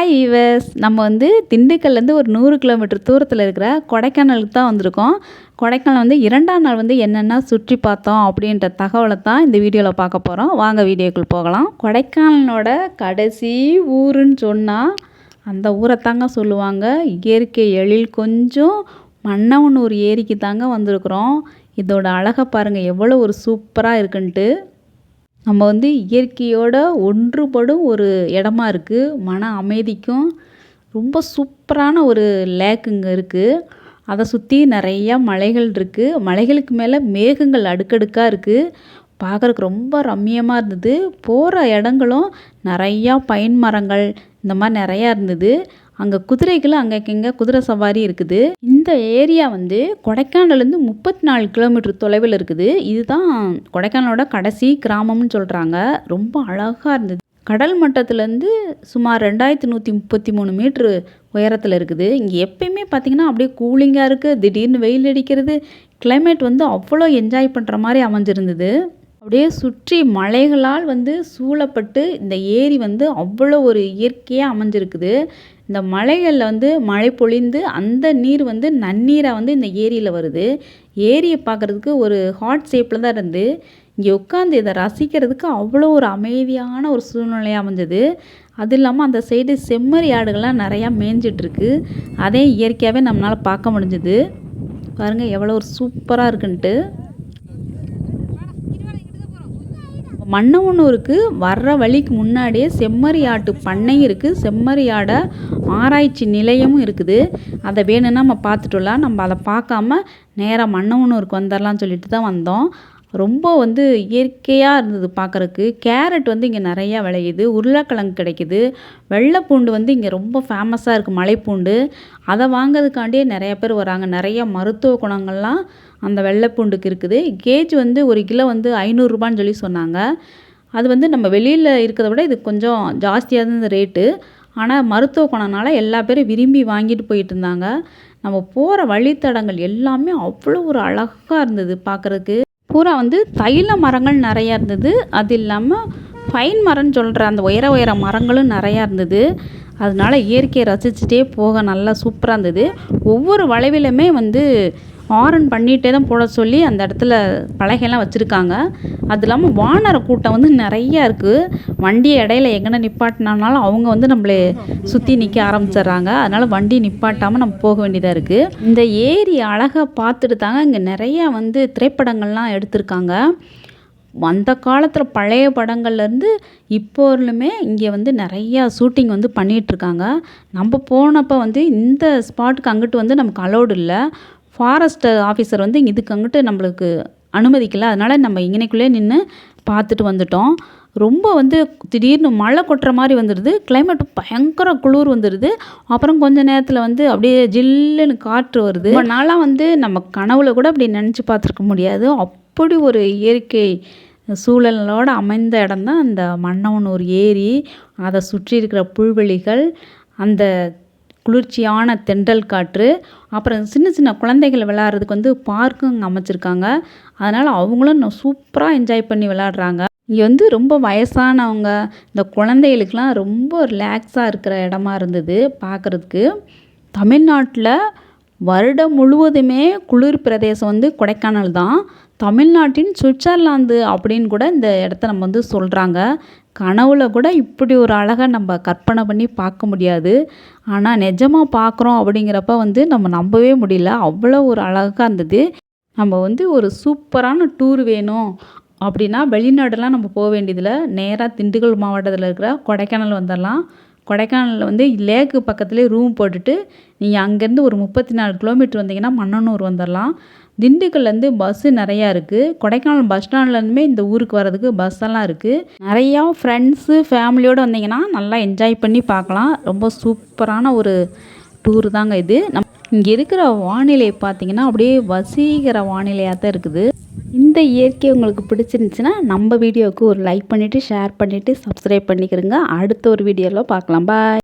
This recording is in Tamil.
ஹாய் வீவர்ஸ், நம்ம வந்து திண்டுக்கல்லேருந்து ஒரு 100 கிலோமீட்டர் தூரத்தில் இருக்கிற கொடைக்கானலுக்கு தான் வந்திருக்கோம். கொடைக்கானல் வந்து 2ஆம் நாள் வந்து என்னென்ன சுற்றி பார்த்தோம் அப்படின்ற தகவலை தான் இந்த வீடியோவில் பார்க்க போகிறோம். வாங்க வீடியோக்குள் போகலாம். கொடைக்கானலோட கடைசி ஊருன்னு சொன்னால் அந்த ஊரை தாங்க சொல்லுவாங்க. இயற்கை எழில் கொஞ்சம் மன்னவனூர் ஏரிக்கு தாங்க வந்திருக்கிறோம். இதோட அழகை பாருங்கள் எவ்வளோ ஒரு சூப்பராக இருக்குன்ட்டு. நம்ம வந்து இயற்கையோட ஒன்றுபடும் ஒரு இடமா இருக்குது. மன அமைதிக்கும் ரொம்ப சூப்பரான ஒரு லேக் இங்கே இருக்குது. அதை சுற்றி நிறையா மலைகள் இருக்குது. மலைகளுக்கு மேலே மேகங்கள் அடுக்கடுக்காக இருக்குது. பார்க்குறக்கு ரொம்ப ரம்மியமாக இருந்தது. போகிற இடங்களும் நிறையா பைன் மரங்கள் இந்த மாதிரி நிறையா இருந்தது. அங்கே குதிரைகள் அங்கங்கே குதிரை சவாரி இருக்குது. இந்த ஏரியா வந்து கொடைக்கானல்லேருந்து 34 கிலோமீட்டர் தொலைவில் இருக்குது. இதுதான் கொடைக்கானலோட கடைசி கிராமம்னு சொல்கிறாங்க. ரொம்ப அழகாக இருந்தது. கடல் மட்டத்துலேருந்து சுமார் 2133 மீட்ரு உயரத்தில் இருக்குது. இங்கே எப்பயுமே பார்த்திங்கன்னா அப்படியே கூலிங்காக இருக்குது. திடீர்னு வெயில் அடிக்கிறது. கிளைமேட் வந்து அவ்வளோ என்ஜாய் பண்ணுற மாதிரி அமைஞ்சிருந்தது. அப்படியே சுற்றி மலைகளால் வந்து சூழப்பட்டு இந்த ஏரி வந்து அவ்வளோ ஒரு இயற்கையாக அமைஞ்சிருக்குது. இந்த மலைகளில் வந்து மழை பொழிந்து அந்த நீர் வந்து நன்னீராக வந்து இந்த ஏரியில் வருது. ஏரியை பார்க்குறதுக்கு ஒரு ஹார்ட் ஷேப்பில் தான் இருந்து இங்கே உட்காந்து இதை ரசிக்கிறதுக்கு அவ்வளோ ஒரு அமைதியான ஒரு சூழ்நிலையாக அமைஞ்சது. அது இல்லாமல் அந்த சைடு செம்மறி ஆடுகள்லாம் நிறையா மேய்ஞ்சிட்ருக்கு. அதே இயற்கையாகவே நம்மளால் பார்க்க முடிஞ்சுது. பாருங்கள் எவ்வளோ ஒரு சூப்பராக இருக்குன்ட்டு. மன்னவனூருக்கு வர்ற வழிக்கு முன்னாடியே செம்மறி ஆட்டு பண்ணை இருக்குது. செம்மறி ஆடை ஆராய்ச்சி நிலையமும் இருக்குது. அதை வேணும்னா நம்ம பார்த்துட்டோம்லாம். நம்ம அதை பார்க்காம நேராக மன்னவனூருக்கு வந்துடலாம்னு சொல்லிட்டு தான் வந்தோம். ரொம்ப வந்து இயற்கையாக இருந்தது பார்க்குறக்கு. கேரட் வந்து இங்கே நிறையா விளையுது. உருளைக்கிழங்கு கிடைக்குது. வெள்ளைப்பூண்டு வந்து இங்கே ரொம்ப ஃபேமஸாக இருக்குது. மலைப்பூண்டு அதை வாங்கிறதுக்காண்டியே நிறையா பேர் வராங்க. நிறைய மருத்துவ குணங்கள்லாம் அந்த வெள்ளைப்பூண்டுக்கு இருக்குது. கேஜ் வந்து ஒரு கிலோ வந்து 500 ரூபான்னு சொல்லி சொன்னாங்க. அது வந்து நம்ம வெளியில் இருக்கிறத விட இது கொஞ்சம் ஜாஸ்தியாக இருந்த ரேட்டு. ஆனால் மருத்துவ குணம்னால எல்லா பேரும் விரும்பி வாங்கிட்டு போயிட்டு இருந்தாங்க. நம்ம போகிற வழித்தடங்கள் எல்லாமே அவ்வளோ ஒரு அழகாக இருந்தது பார்க்குறதுக்கு. பூரா வந்து தைல மரங்கள் நிறையா இருந்தது. அது இல்லாமல் பைன் மரம்னு சொல்கிற அந்த உயர மரங்களும் நிறையா இருந்தது. அதனால இயற்கையை ரசிச்சுட்டே போக நல்லா சூப்பராக இருந்தது. ஒவ்வொரு வளைவிலுமே வந்து ஹாரன் பண்ணிகிட்டே தான் போட சொல்லி அந்த இடத்துல பலகையெல்லாம் வச்சுருக்காங்க. அது இல்லாமல் வானர கூட்டம் வந்து நிறையா இருக்குது. வண்டியை இடையில எங்கே நிப்பாட்டினாலும் அவங்க வந்து நம்மளே சுற்றி நிற்க ஆரம்பிச்சிட்றாங்க. அதனால் வண்டி நிப்பாட்டாமல் நம்ம போக வேண்டியதாக இருக்குது. இந்த ஏரி அழகாக பார்த்துட்டு தாங்க இங்கே நிறையா வந்து திரைப்படங்கள்லாம் எடுத்திருக்காங்க. அந்த காலத்தில் பழைய படங்கள்லேருந்து இப்போலுமே இங்கே வந்து நிறையா ஷூட்டிங் வந்து பண்ணிகிட்ருக்காங்க. நம்ம போனப்போ வந்து இந்த ஸ்பாட்டுக்கு அங்கிட்டு வந்து நமக்கு அலோடு இல்லை. ஃபாரஸ்ட் ஆஃபீஸர் வந்து இதுக்கு அங்கிட்டு நம்மளுக்கு அனுமதிக்கலை. அதனால் நம்ம இங்கனைக்குள்ளே நின்று பார்த்துட்டு வந்துட்டோம். ரொம்ப வந்து திடீர்னு மழை கொட்டுற மாதிரி வந்துடுது. கிளைமேட் பயங்கர குளிர் வந்துடுது. அப்புறம் கொஞ்சம் நேரத்தில் வந்து அப்படியே ஜில்லுன்னு காற்று வருது. நாளாக வந்து நம்ம கனவுல கூட அப்படி நினச்சி பார்த்துருக்க முடியாது. அப்படி ஒரு இயற்கை சூழலோடு அமைந்த இடம் தான் அந்த மன்னவனூர் ஏரி. அதை சுற்றி இருக்கிற புல்வெளிகள், அந்த குளிர்ச்சியான தென்றல் காற்று, அப்புறம் சின்ன சின்ன குழந்தைகள் விளையாடுறதுக்கு வந்து பார்க்கும் அங்கே அமைச்சிருக்காங்க. அதனால் அவங்களும் சூப்பராக என்ஜாய் பண்ணி விளையாடுறாங்க. இங்கே வந்து ரொம்ப வயசானவங்க இந்த குழந்தைகளுக்கெலாம் ரொம்ப ரிலாக்ஸாக இருக்கிற இடமா இருந்தது பார்க்குறதுக்கு. தமிழ்நாட்டில் வருடம் முழுவதுமே குளிர் பிரதேசம் வந்து கொடைக்கானல் தான். தமிழ்நாட்டின் சுவிட்சர்லாந்து அப்படின்னு கூட இந்த இடத்த நம்ம வந்து சொல்கிறாங்க. கனவுல கூட இப்படி ஒரு அழகை நம்ம கற்பனை பண்ணி பார்க்க முடியாது. ஆனால் நிஜமாக பார்க்குறோம் அப்படிங்கிறப்ப வந்து நம்ம நம்பவே முடியல. அவ்வளோ ஒரு அழகாக இருந்தது. நம்ம வந்து ஒரு சூப்பரான டூர் வேணும் அப்படின்னா வெளிநாடுலாம் நம்ம போக வேண்டியதில்லை. நேராக திண்டுக்கல் மாவட்டத்தில் இருக்கிற கொடைக்கானல் வந்துடலாம். கொடைக்கானலில் வந்து லேக்கு பக்கத்துலேயே ரூம் போட்டுட்டு நீங்கள் அங்கேருந்து ஒரு 34 கிலோமீட்டர் வந்தீங்கன்னா மன்னனூர் வந்துடலாம். திண்டுக்கல்லேருந்து பஸ்ஸு நிறையா இருக்குது. கொடைக்கானல் பஸ் ஸ்டாண்ட்லேருந்துமே இந்த ஊருக்கு வர்றதுக்கு பஸ்ஸெல்லாம் இருக்குது. நிறையா ஃப்ரெண்ட்ஸு ஃபேமிலியோடு வந்தீங்கன்னா நல்லா என்ஜாய் பண்ணி பார்க்கலாம். ரொம்ப சூப்பரான ஒரு டூர் தாங்க இது. இங்கே இருக்கிற வானிலை பார்த்திங்கன்னா அப்படியே வசீகர வானிலையாக தான் இருக்குது. இந்த இயற்கை உங்களுக்கு பிடிச்சிருந்துச்சுன்னா நம்ம வீடியோவுக்கு ஒரு லைக் பண்ணிவிட்டு ஷேர் பண்ணிவிட்டு சப்ஸ்கிரைப் பண்ணிக்கிறங்க. அடுத்த ஒரு வீடியோவில் பார்க்கலாம். பாய்.